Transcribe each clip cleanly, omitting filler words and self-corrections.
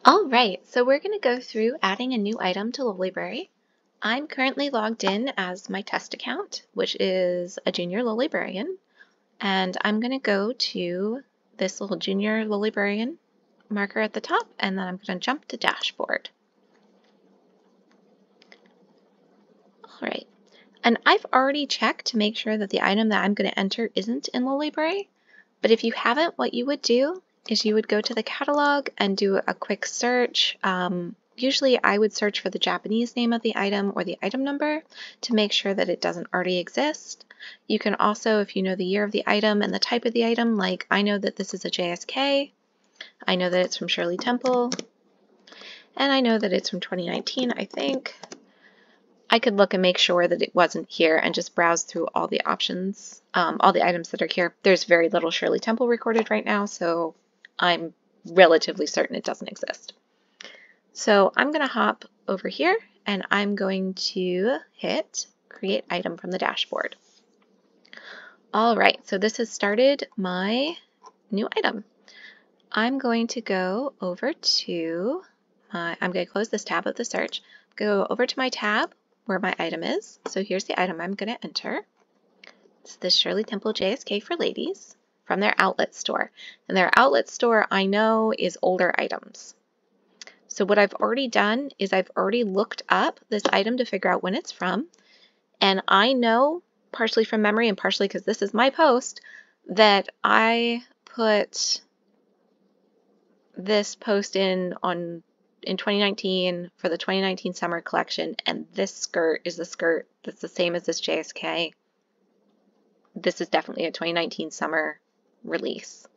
All right, so we're going to go through adding a new item to Lolibrary. I'm currently logged in as my test account, which is a junior Lolibrarian, and I'm going to go to this little junior Lolibrarian marker at the top, and then I'm going to jump to dashboard. All right, and I've already checked to make sure that the item that I'm going to enter isn't in Lolibrary, but if you haven't, what you would do is you would go to the catalog and do a quick search. Usually I would search for the Japanese name of the item or the item number to make sure that it doesn't already exist. You can also, if you know the year of the item and the type of the item, like I know that this is a JSK, I know that it's from Shirley Temple, and I know that it's from 2019, I think. I could look and make sure that it wasn't here and just browse through all the options, all the items that are here. There's very little Shirley Temple recorded right now, so I'm relatively certain it doesn't exist. So I'm going to hop over here and I'm going to hit Create Item from the dashboard. All right, so this has started my new item. I'm going to go over to I'm going to close this tab of the search, go over to my tab where my item is. So here's the item I'm going to enter. It's the Shirley Temple JSK for ladies from their outlet store. And their outlet store, I know, is older items. So what I've already done is I've already looked up this item to figure out when it's from. And I know, partially from memory and partially because this is my post, that I put this post in 2019 for the 2019 summer collection, and this skirt is the skirt that's the same as this JSK. This is definitely a 2019 summer release.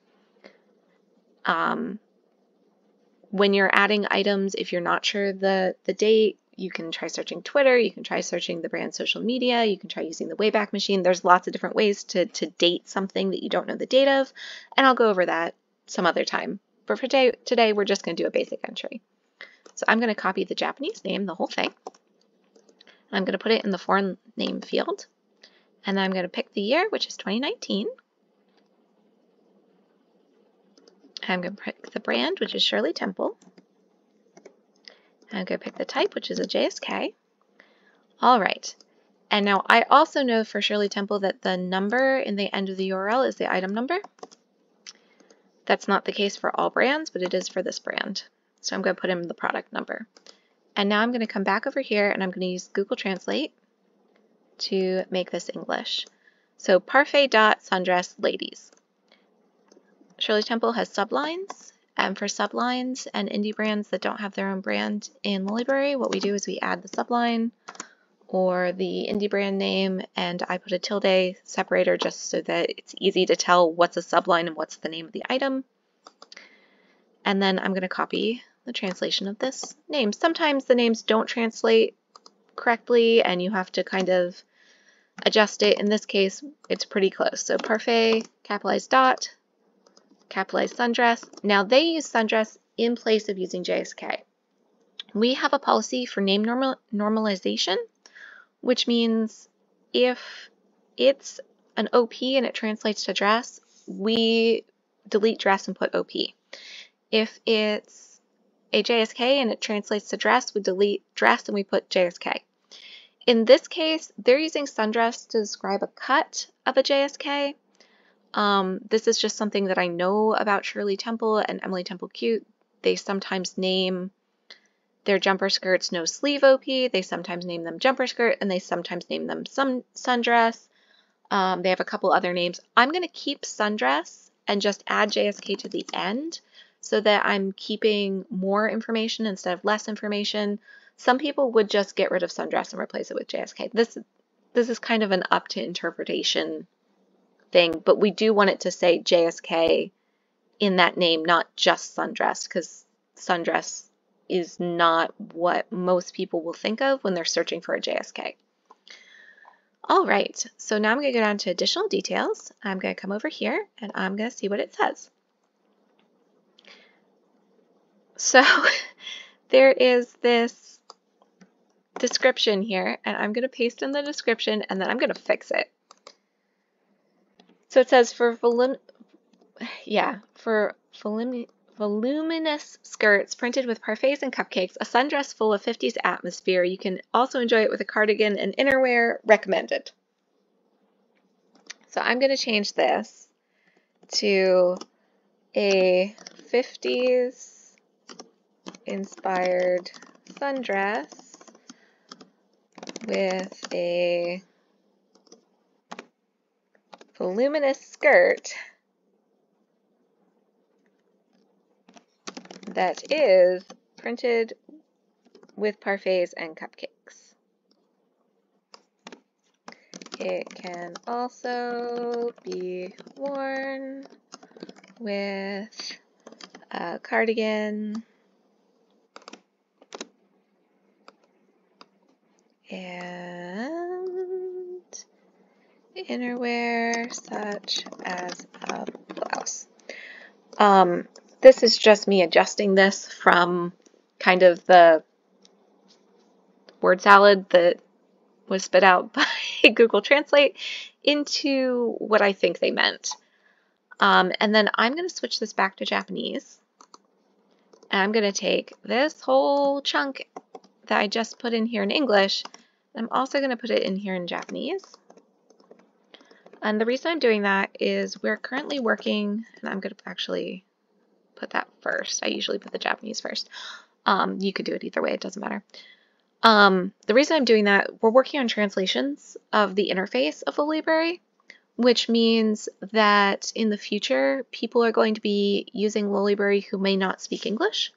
When you're adding items, if you're not sure the date, you can try searching Twitter, you can try searching the brand's social media, you can try using the Wayback Machine. There's lots of different ways to date something that you don't know the date of, and I'll go over that some other time. But for today, we're just going to do a basic entry. So I'm going to copy the Japanese name, the whole thing. I'm going to put it in the foreign name field. And then I'm going to pick the year, which is 2019. I'm going to pick the brand, which is Shirley Temple. I'm going to pick the type, which is a JSK. All right. And now I also know for Shirley Temple that the number in the end of the URL is the item number. That's not the case for all brands, but it is for this brand. So I'm going to put in the product number. And now I'm going to come back over here and I'm going to use Google Translate to make this English. So parfait dot sundress ladies. Shirley Temple has sublines, and for sublines and indie brands that don't have their own brand in Lolibrary, what we do is we add the subline or the indie brand name, and I put a tilde separator just so that it's easy to tell what's a subline and what's the name of the item. And then I'm going to copy the translation of this name. Sometimes the names don't translate correctly and you have to kind of adjust it. In this case, it's pretty close. So parfait, capitalized dot, capitalized sundress. Now they use sundress in place of using JSK. We have a policy for name normalization, which means if it's an OP and it translates to dress, we delete dress and put OP. If it's a JSK and it translates to dress, we delete dress and we put JSK. In this case, they're using sundress to describe a cut of a JSK. This is just something that I know about Shirley Temple and Emily Temple Cute. They sometimes name their jumper skirts no sleeve OP, they sometimes name them jumper skirt, and they sometimes name them sundress. They have a couple other names. I'm going to keep sundress and just add JSK to the end so that I'm keeping more information instead of less information. Some people would just get rid of sundress and replace it with JSK. This is kind of an up to interpretation thing, but we do want it to say JSK in that name, not just sundress, because sundress is not what most people will think of when they're searching for a JSK. All right, so now I'm going to go down to additional details. I'm going to come over here and I'm going to see what it says. So there is this description here, and I'm going to paste in the description and then I'm going to fix it. So it says for voluminous skirts printed with parfaits and cupcakes, a sundress full of 50s atmosphere. You can also enjoy it with a cardigan and innerwear. Recommended. So I'm going to change this to a 50s inspired sundress with a voluminous skirt that is printed with parfaits and cupcakes. It can also be worn with a cardigan and innerwear such as a blouse. This is just me adjusting this from kind of the word salad that was spit out by Google Translate into what I think they meant. And then I'm going to switch this back to Japanese. And I'm going to take this whole chunk that I just put in here in English, and I'm also going to put it in here in Japanese. And the reason I'm doing that is we're currently working, and I'm going to actually put that first. I usually put the Japanese first. You could do it either way, it doesn't matter. The reason I'm doing that, we're working on translations of the interface of Lolibrary, which means that in the future, people are going to be using Lolibrary who may not speak English.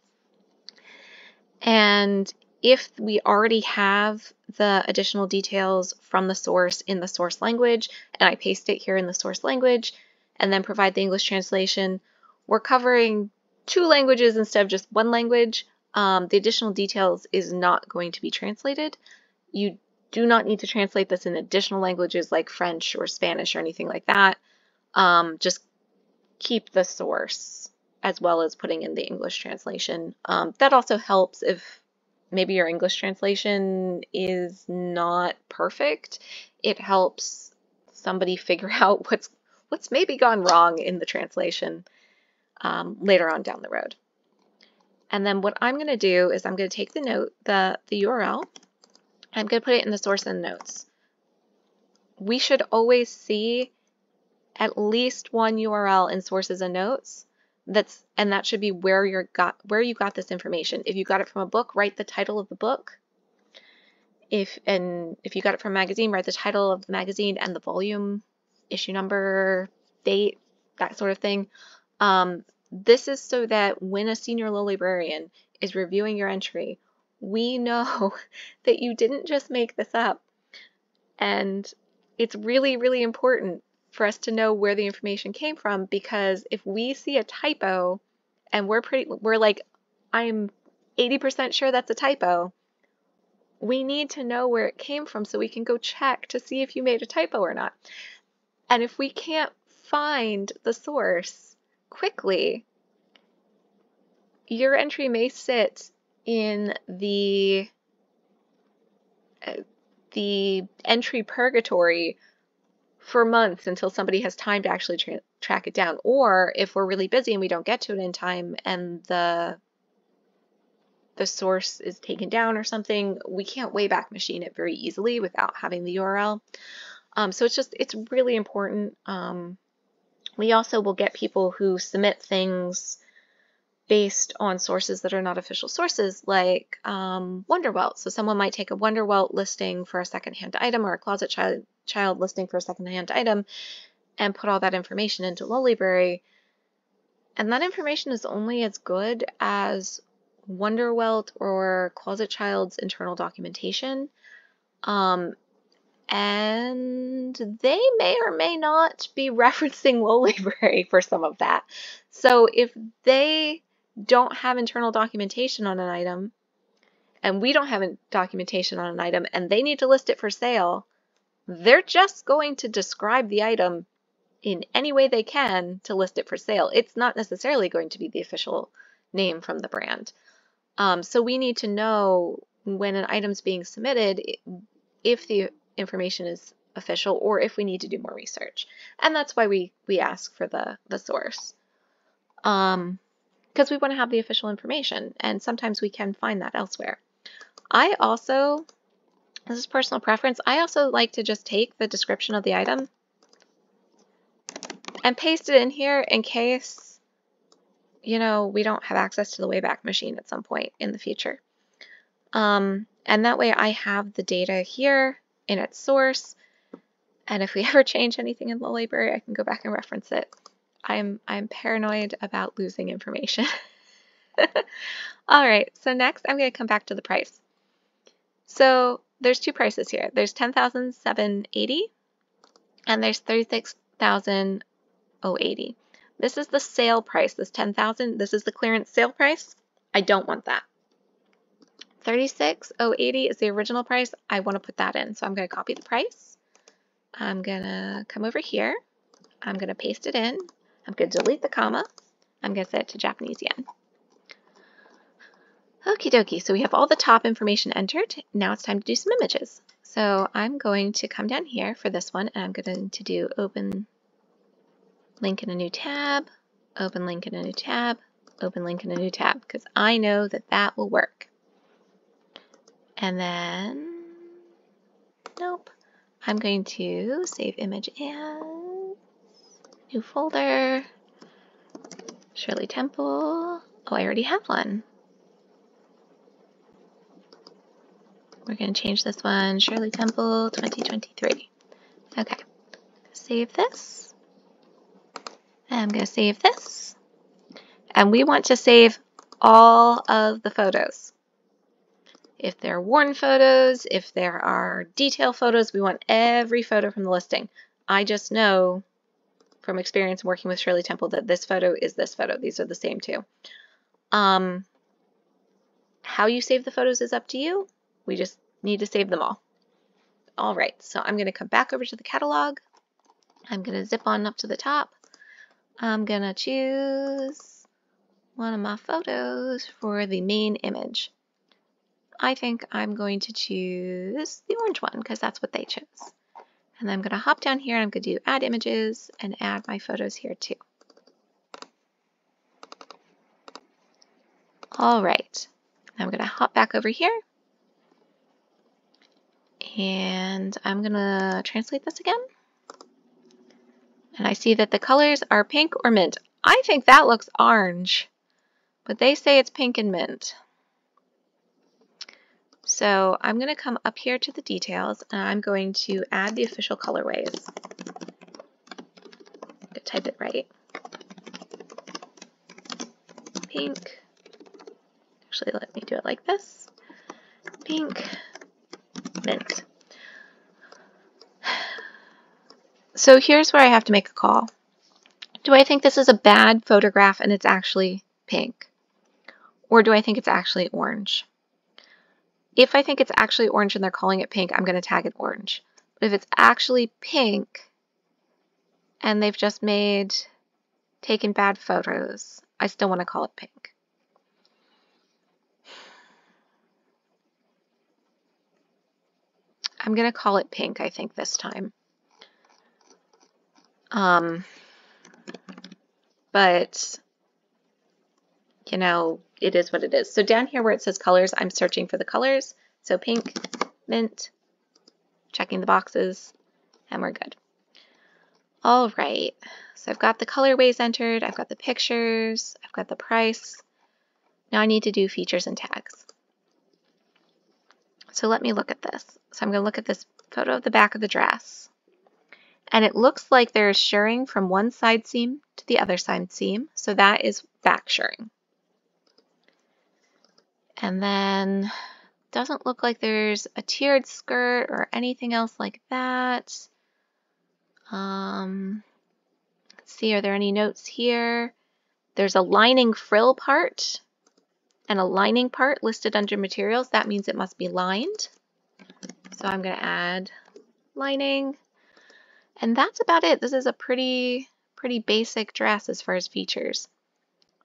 And if we already have the additional details from the source in the source language, and I paste it here in the source language, and then provide the English translation, we're covering 2 languages instead of just 1 language. The additional details is not going to be translated. You do not need to translate this in additional languages like French or Spanish or anything like that. Just keep the source as well as putting in the English translation. That also helps if maybe your English translation is not perfect. It helps somebody figure out what's maybe gone wrong in the translation later on down the road. And then what I'm going to do is I'm going to take the URL, I'm going to put it in the source and notes. We should always see at least one URL in sources and notes. And that should be where you got this information. If you got it from a book, write the title of the book. If you got it from a magazine, write the title of the magazine and the volume, issue number, date, that sort of thing. This is so that when a senior librarian is reviewing your entry, we know that you didn't just make this up. And it's really, really important for us to know where the information came from, because if we see a typo and we're like, I'm 80% sure that's a typo, we need to know where it came from so we can go check to see if you made a typo or not. And if we can't find the source quickly, your entry may sit in the entry purgatory for months until somebody has time to actually track it down. Or if we're really busy and we don't get to it in time and the source is taken down or something, we can't Wayback Machine it very easily without having the URL. So it's really important. We also will get people who submit things based on sources that are not official sources, like Wonderwelt. So someone might take a Wonderwelt listing for a secondhand item or a Closet Child listing for a secondhand item and put all that information into Lolibrary. And that information is only as good as Wonderwelt or Closet Child's internal documentation. And they may or may not be referencing Lolibrary for some of that. So if they don't have internal documentation on an item, and we don't have documentation on an item, and they need to list it for sale, they're just going to describe the item in any way they can to list it for sale. It's not necessarily going to be the official name from the brand. So we need to know when an item's being submitted if the information is official or if we need to do more research. And that's why we ask for the source. because we want to have the official information, and sometimes we can find that elsewhere. I also, this is personal preference, I also like to just take the description of the item and paste it in here in case, you know, we don't have access to the Wayback Machine at some point in the future. And that way I have the data here in its source, and if we ever change anything in the library, I can go back and reference it. I'm paranoid about losing information. All right, so next I'm going to come back to the price. So there's two prices here. There's $10,780 and there's $36,080. This is the sale price. This $10,000, this is the clearance sale price. I don't want that. $36,080 is the original price. I want to put that in. So I'm going to copy the price. I'm going to come over here. I'm going to paste it in. I'm going to delete the comma. I'm going to set it to Japanese yen. Okie dokie, so we have all the top information entered. Now it's time to do some images. So I'm going to come down here for this one, and I'm going to do open link in a new tab, open link in a new tab, open link in a new tab, because I know that that will work. And then, nope, I'm going to save image as new folder, Shirley Temple. Oh, I already have one. We're going to change this one, Shirley Temple 2023. Okay, save this. And I'm going to save this. And we want to save all of the photos. If there are worn photos, if there are detail photos, we want every photo from the listing. I just know from experience working with Shirley Temple that this photo is this photo. These are the same two. How you save the photos is up to you. We just need to save them all. All right, so I'm going to come back over to the catalog. I'm going to zip on up to the top. I'm going to choose one of my photos for the main image. I think I'm going to choose the orange one because that's what they chose. And I'm going to hop down here and I'm going to do add images and add my photos here too. All right, I'm going to hop back over here. And I'm going to translate this again. And I see that the colors are pink or mint. I think that looks orange, but they say it's pink and mint. So I'm going to come up here to the details and I'm going to add the official colorways. I'm going to type it right. Pink. Actually, let me do it like this. Pink, mint. So here's where I have to make a call. Do I think this is a bad photograph and it's actually pink? Or do I think it's actually orange? If I think it's actually orange and they're calling it pink, I'm going to tag it orange. But if it's actually pink and they've just taken bad photos, I still want to call it pink. I'm going to call it pink, I think, this time. But, you know, it is what it is. So down here where it says colors, I'm searching for the colors. So pink, mint, checking the boxes, and we're good. All right, so I've got the colorways entered, I've got the pictures, I've got the price. Now I need to do features and tags. So let me look at this. So I'm going to look at this photo of the back of the dress. And it looks like there's shirring from one side seam to the other side seam. So that is back shirring. And then doesn't look like there's a tiered skirt or anything else like that. Let's see, are there any notes here? There's a lining frill part and a lining part listed under materials. That means it must be lined. So I'm going to add lining. And that's about it. This is a pretty basic dress as far as features.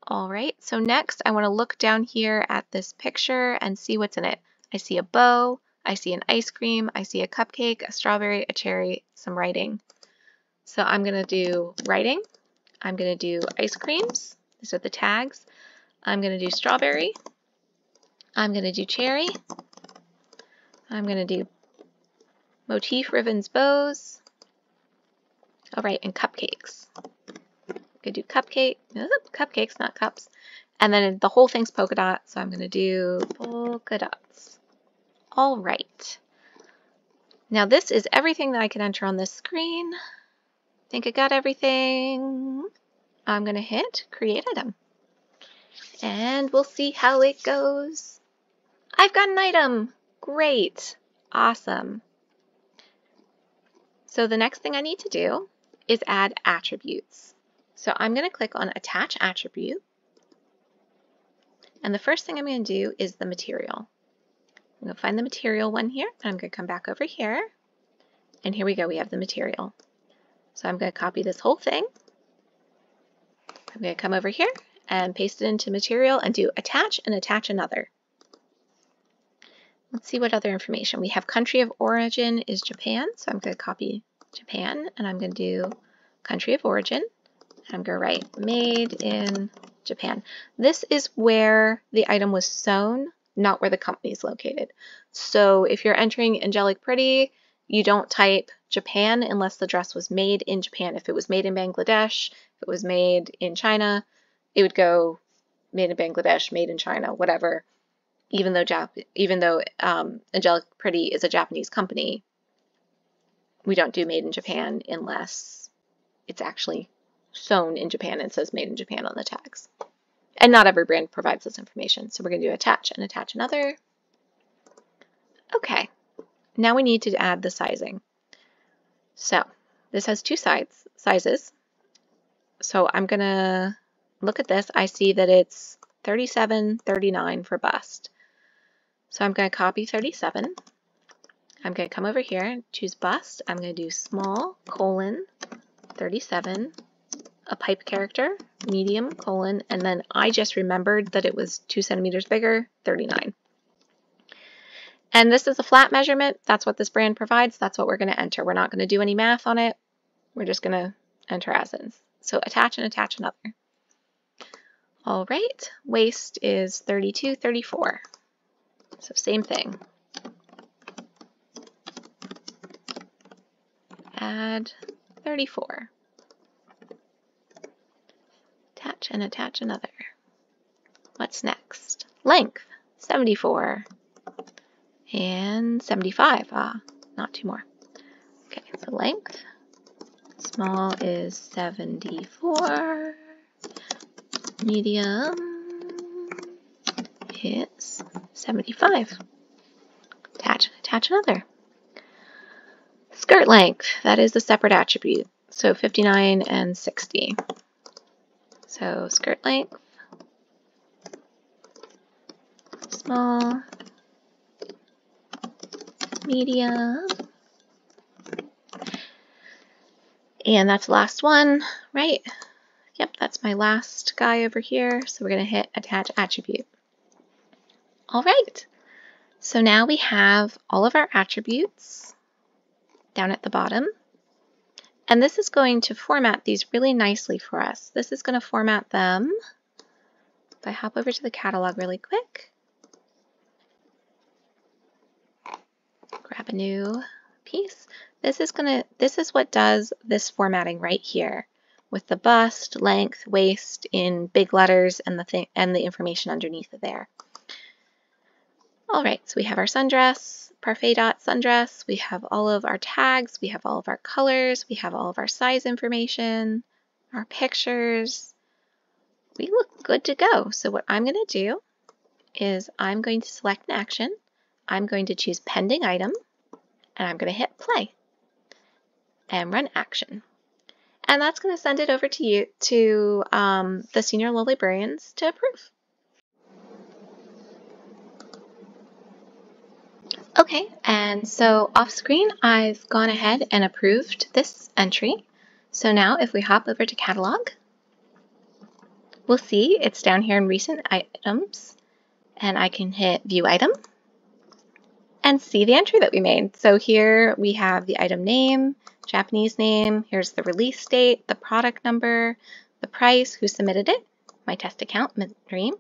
All right, so next I want to look down here at this picture and see what's in it. I see a bow, I see an ice cream, I see a cupcake, a strawberry, a cherry, some writing. So I'm going to do writing. I'm going to do ice creams. These are the tags. I'm going to do strawberry. I'm going to do cherry. I'm going to do motif, ribbons, bows. All right, and cupcakes. I'm going to do cupcakes, not cups. And then the whole thing's polka dots, so I'm going to do polka dots. All right. Now this is everything that I can enter on this screen. Think I got everything. I'm going to hit create item. And we'll see how it goes. I've got an item. Great. Awesome. So the next thing I need to do is add attributes. So I'm going to click on attach attribute. And the first thing I'm going to do is the material. I'm going to find the material one here. And I'm going to come back over here. And here we go. We have the material. So I'm going to copy this whole thing. I'm going to come over here and paste it into material and do attach and attach another. Let's see what other information. We have country of origin is Japan, so I'm going to copy Japan and I'm going to do country of origin. And I'm going to write made in Japan. This is where the item was sewn, not where the company is located. So if you're entering Angelic Pretty, you don't type Japan unless the dress was made in Japan. If it was made in Bangladesh, if it was made in China, it would go made in Bangladesh, made in China, whatever. Even though Angelic Pretty is a Japanese company, we don't do made in Japan unless it's actually sewn in Japan and says made in Japan on the tags. And not every brand provides this information. So we're going to do attach and attach another. Okay, now we need to add the sizing. So this has two sizes. So I'm going to look at this. I see that it's 37, 39 for bust. So I'm going to copy 37. I'm going to come over here, choose bust. I'm going to do small, colon, 37, a pipe character, medium, colon, and then I just remembered that it was 2 centimeters bigger, 39. And this is a flat measurement. That's what this brand provides. That's what we're going to enter. We're not going to do any math on it. We're just going to enter as is. So attach and attach another. All right, waist is 32, 34. So same thing. Add 34. Attach and attach another. What's next? Length, 74. And 75. Not two more. Okay, so length. Small is 74. Medium is 75. Attach another. Skirt length, that is a separate attribute. So 59 and 60. So skirt length, small, medium, and that's the last one, right? Yep, that's my last guy over here. So we're going to hit attach attribute. All right, so now we have all of our attributes down at the bottom. And this is going to format these really nicely for us. This is going to format them. If I hop over to the catalog really quick, grab a new piece. This is what does this formatting right here with the bust, length, waist in big letters and the information underneath it there. All right, so we have our sundress, Parfait Dot sundress. We have all of our tags. We have all of our colors. We have all of our size information, our pictures. We look good to go. So what I'm going to do is I'm going to select an action. I'm going to choose pending item, and I'm going to hit play and run action. And that's going to send it over to you, to the senior Lolibrarians to approve. Okay, and so off screen, I've gone ahead and approved this entry. So now if we hop over to catalog, we'll see it's down here in recent items, and I can hit view item and see the entry that we made. So here we have the item name, Japanese name, here's the release date, the product number, the price, who submitted it, my test account, Dream,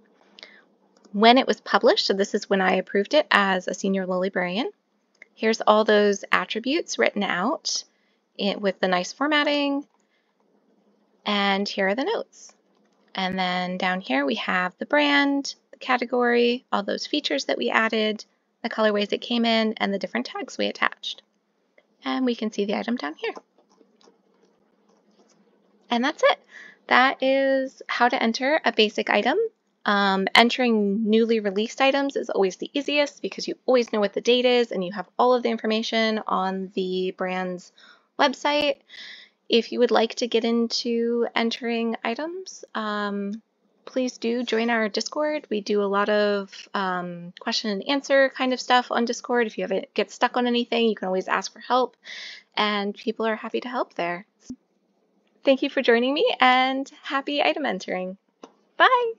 when it was published, so this is when I approved it as a senior Lolibrarian. Here's all those attributes written out with the nice formatting, and here are the notes. And then down here we have the brand, the category, all those features that we added, the colorways it came in, and the different tags we attached. And we can see the item down here. And that's it. That is how to enter a basic item. Entering newly released items is always the easiest because you always know what the date is and you have all of the information on the brand's website. If you would like to get into entering items, please do join our Discord. We do a lot of question and answer kind of stuff on Discord. If you ever get stuck on anything, you can always ask for help, and people are happy to help there. Thank you for joining me, and happy item entering. Bye!